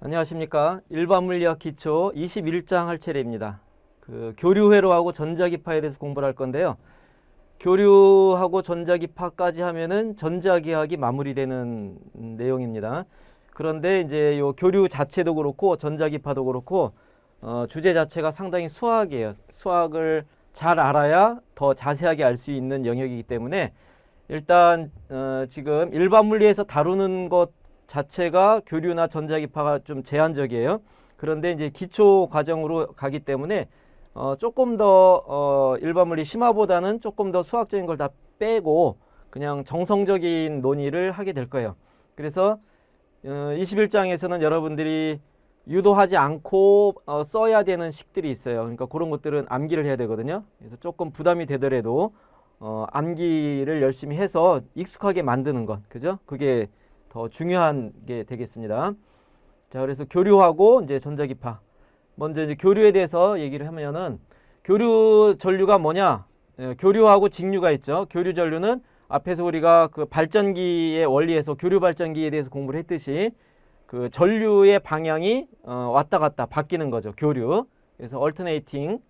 안녕하십니까. 일반물리학 기초 21장 할 차례입니다. 교류회로하고 전자기파에 대해서 공부를 할 건데요. 교류하고 전자기파까지 하면은 전자기학이 마무리되는 내용입니다. 그런데 이제 요 교류 자체도 그렇고 전자기파도 그렇고 주제 자체가 상당히 수학이에요. 수학을 잘 알아야 더 자세하게 알 수 있는 영역이기 때문에 일단 지금 일반물리에서 다루는 것 자체가 교류나 전자기파가 좀 제한적이에요. 그런데 이제 기초 과정으로 가기 때문에 조금 더 일반물리 심화보다는 조금 더 수학적인 걸 다 빼고 그냥 정성적인 논의를 하게 될 거예요. 그래서 21장에서는 여러분들이 유도하지 않고 써야 되는 식들이 있어요. 그러니까 그런 것들은 암기를 해야 되거든요. 그래서 조금 부담이 되더라도 암기를 열심히 해서 익숙하게 만드는 것, 그죠? 그게 더 중요한 게 되겠습니다. 자, 그래서 교류하고 이제 전자기파. 먼저 이제 교류에 대해서 얘기를 하면은 교류 전류가 뭐냐? 교류하고 직류가 있죠. 교류 전류는 앞에서 우리가 그 발전기의 원리에서 교류 발전기에 대해서 공부를 했듯이 그 전류의 방향이 왔다 갔다 바뀌는 거죠. 교류. 그래서 alternating,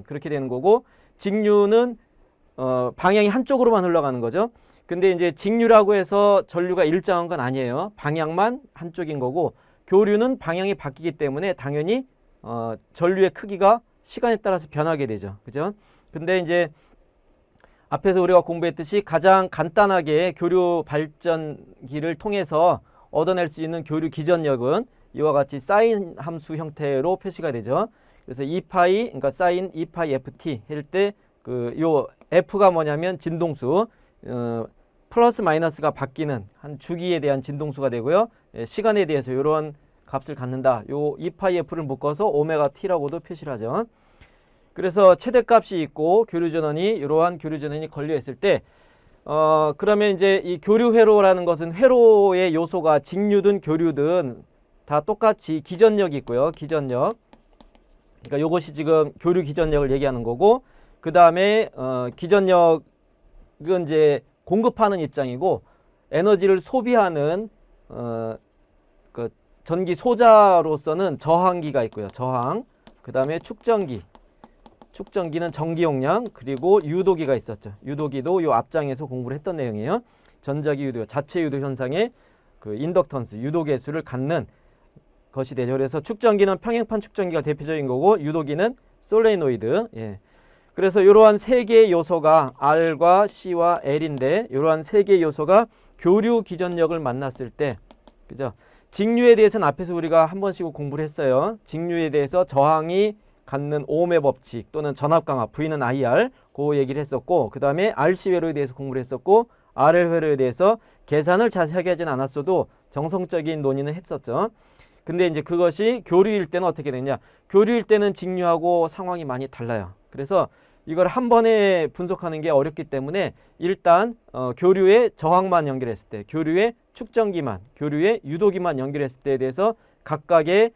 그렇게 되는 거고, 직류는 방향이 한쪽으로만 흘러가는 거죠. 근데 이제 직류라고 해서 전류가 일정한 건 아니에요. 방향만 한쪽인 거고, 교류는 방향이 바뀌기 때문에 당연히 전류의 크기가 시간에 따라서 변하게 되죠. 그죠? 근데 이제 앞에서 우리가 공부했듯이 가장 간단하게 교류 발전기를 통해서 얻어낼 수 있는 교류 기전력은 이와 같이 사인 함수 형태로 표시가 되죠. 그래서 2파이, 그러니까 사인 2파이 ft 할 때 요 f가 뭐냐면 진동수, 플러스 마이너스가 바뀌는 한 주기에 대한 진동수가 되고요. 시간에 대해서 이러한 값을 갖는다. 요 2파이 f를 묶어서 오메가 t라고도 표시를 하죠. 그래서 최대값이 있고 교류전원이 이러한 교류전원이 걸려 있을 때 그러면 이제 이 교류회로라는 것은 회로의 요소가 직류든 교류든 다 똑같이 기전력이 있고요. 기전력. 그러니까 이것이 지금 교류 기전력을 얘기하는 거고, 그 다음에 기전력은 이제 공급하는 입장이고, 에너지를 소비하는 그 전기 소자로서는 저항기가 있고요. 저항. 그 다음에 축전기. 축전기는 전기 용량, 그리고 유도기가 있었죠. 유도기도 요 앞장에서 공부를 했던 내용이에요. 전자기 유도, 자체 유도 현상의 그 인덕턴스, 유도 계수를 갖는 것이 되죠. 그래서 축전기는 평행판 축전기가 대표적인 거고, 유도기는 솔레노이드. 그래서 이러한 세 개의 요소가 R과 C와 L인데, 이러한 세 개의 요소가 교류 기전력을 만났을 때, 그죠? 직류에 대해서는 앞에서 우리가 한 번씩 공부를 했어요. 직류에 대해서 저항이 갖는 오음의 법칙 또는 전압강압, V는 IR, 그 얘기를 했었고, 그 다음에 RC 회로에 대해서 공부를 했었고, RL 회로에 대해서 계산을 자세하게 하진 않았어도 정성적인 논의는 했었죠. 근데 이제 그것이 교류일 때는 어떻게 되냐? 교류일 때는 직류하고 상황이 많이 달라요. 그래서 이걸 한 번에 분석하는 게 어렵기 때문에 일단 교류의 저항만 연결했을 때, 교류의 축전기만, 교류의 유도기만 연결했을 때에 대해서 각각의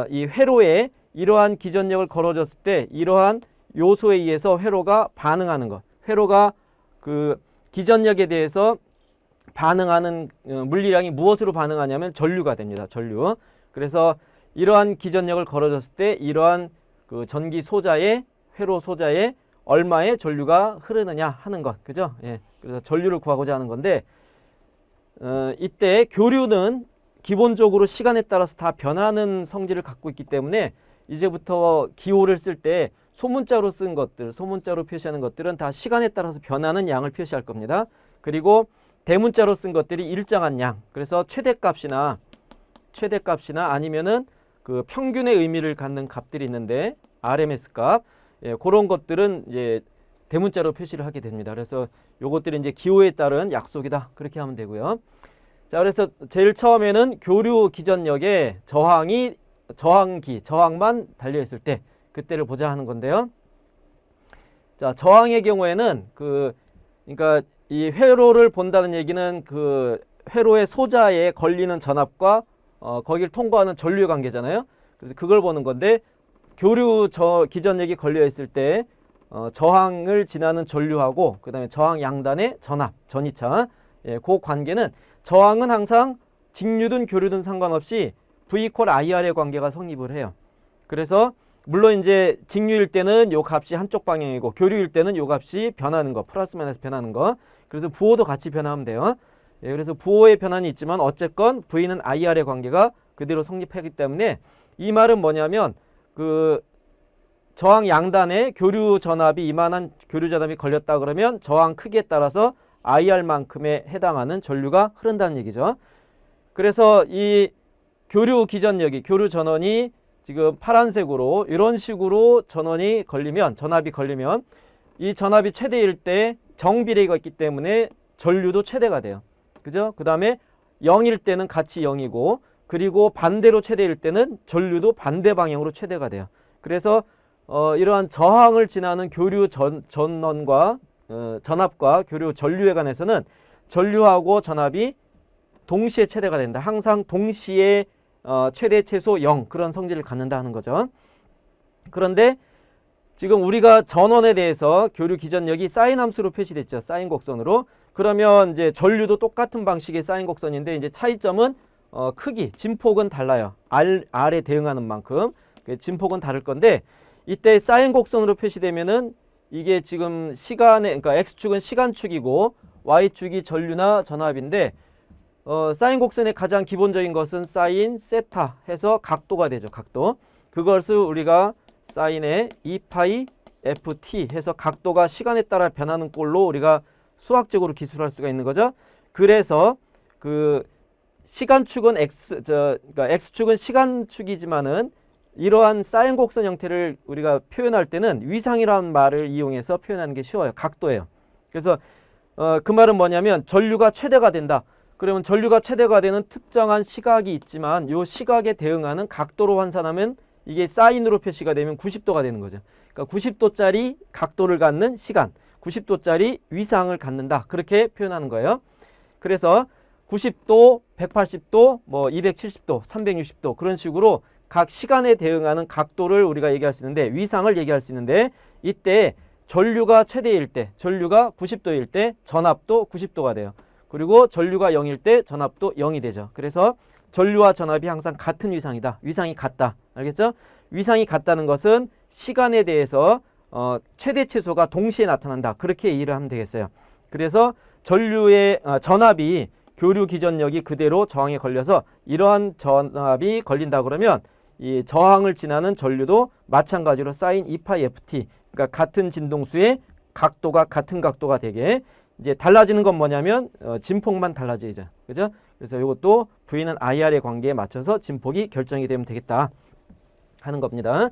이 회로에 이러한 기전력을 걸어줬을 때 이러한 요소에 의해서 회로가 반응하는 것. 회로가 그 기전력에 대해서 반응하는 물리량이 무엇으로 반응하냐면 전류가 됩니다. 전류. 그래서 이러한 기전력을 걸어줬을 때 이러한 그 전기 소자의 회로 소자에 얼마의 전류가 흐르느냐 하는 것. 그죠? 그래서 전류를 구하고자 하는 건데, 이때 교류는 기본적으로 시간에 따라서 다 변하는 성질을 갖고 있기 때문에 이제부터 기호를 쓸 때 소문자로 쓴 것들, 소문자로 표시하는 것들은 다 시간에 따라서 변하는 양을 표시할 겁니다. 그리고 대문자로 쓴 것들이 일정한 양. 그래서 최대값이나 아니면은 그 평균의 의미를 갖는 값들이 있는데 RMS 값, 그런 것들은 이제 대문자로 표시를 하게 됩니다. 그래서 요것들이 이제 기호에 따른 약속이다. 그렇게 하면 되고요. 자, 그래서 제일 처음에는 교류 기전력에 저항만 달려 있을 때 그때를 보자 하는 건데요. 자, 저항의 경우에는 그러니까 이 회로를 본다는 얘기는 그 회로의 소자에 걸리는 전압과 거기를 통과하는 전류의 관계잖아요. 그래서 그걸 보는 건데, 교류 기전력이 걸려 있을 때 저항을 지나는 전류하고 그다음에 저항 양단의 전압, 전이차, 그 관계는 저항은 항상 직류든 교류든 상관없이 V 콜 IR의 관계가 성립을 해요. 그래서 물론 이제 직류일 때는 요 값이 한쪽 방향이고 교류일 때는 요 값이 변하는 거, 플러스 마이너스 변하는 거. 그래서 부호도 같이 변하면 돼요. 예, 그래서 부호의 변환이 있지만 어쨌건 V는 IR의 관계가 그대로 성립하기 때문에 이 말은 뭐냐면 그 저항 양단에 교류 전압이 이만한 교류 전압이 걸렸다 그러면 저항 크기에 따라서 IR만큼에 해당하는 전류가 흐른다는 얘기죠. 그래서 이 교류 기전력이 교류 전원이 지금 파란색으로 이런 식으로 전원이 걸리면 전압이 걸리면 이 전압이 최대일 때 정비례가 있기 때문에 전류도 최대가 돼요. 그죠? 그 다음에 0일 때는 같이 0이고 그리고 반대로 최대일 때는 전류도 반대 방향으로 최대가 돼요. 그래서 이러한 저항을 지나는 교류 전원과 전압과 교류 전류에 관해서는 전류하고 전압이 동시에 최대가 된다. 항상 동시에 최대 최소 0 그런 성질을 갖는다 하는 거죠. 그런데 지금 우리가 전원에 대해서 교류 기전력이 사인 함수로 표시됐죠. 사인 곡선으로. 그러면 이제 전류도 똑같은 방식의 사인 곡선인데 이제 차이점은 크기, 진폭은 달라요. R에 대응하는 만큼 진폭은 다를 건데 이때 사인 곡선으로 표시되면은 이게 지금 그러니까 X축은 시간축이고 Y축이 전류나 전압인데 사인 곡선의 가장 기본적인 것은 사인 세타 해서 각도가 되죠. 각도. 그것을 우리가 사인의 2파이 ft 해서 각도가 시간에 따라 변하는 꼴로 우리가 수학적으로 기술할 수가 있는 거죠. 그래서 그 시간축은 그러니까 X축은 시간축이지만은 이러한 사인 곡선 형태를 우리가 표현할 때는 위상이라는 말을 이용해서 표현하는 게 쉬워요. 각도예요. 그래서 그 말은 뭐냐면 전류가 최대가 된다. 그러면 전류가 최대가 되는 특정한 시각이 있지만 이 시각에 대응하는 각도로 환산하면 이게 사인으로 표시가 되면 90도가 되는 거죠. 그러니까 90도짜리 각도를 갖는 시간, 90도짜리 위상을 갖는다. 그렇게 표현하는 거예요. 그래서 90도, 180도, 뭐 270도, 360도 그런 식으로 각 시간에 대응하는 각도를 우리가 얘기할 수 있는데 위상을 얘기할 수 있는데 이때 전류가 최대일 때, 전류가 90도일 때 전압도 90도가 돼요. 그리고 전류가 0일 때 전압도 0이 되죠. 그래서 전류와 전압이 항상 같은 위상이다. 위상이 같다. 알겠죠? 위상이 같다는 것은 시간에 대해서 최대 최소가 동시에 나타난다. 그렇게 이해를 하면 되겠어요. 그래서 전류의 전압이 교류 기전력이 그대로 저항에 걸려서 이러한 전압이 걸린다 그러면 이 저항을 지나는 전류도 마찬가지로 사인 2파이 ft 그러니까 같은 진동수의 각도가 같은 각도가 되게 이제 달라지는 건 뭐냐면 진폭만 달라지죠. 그죠? 그래서 이것도 V는 IR의 관계에 맞춰서 진폭이 결정이 되면 되겠다 하는 겁니다.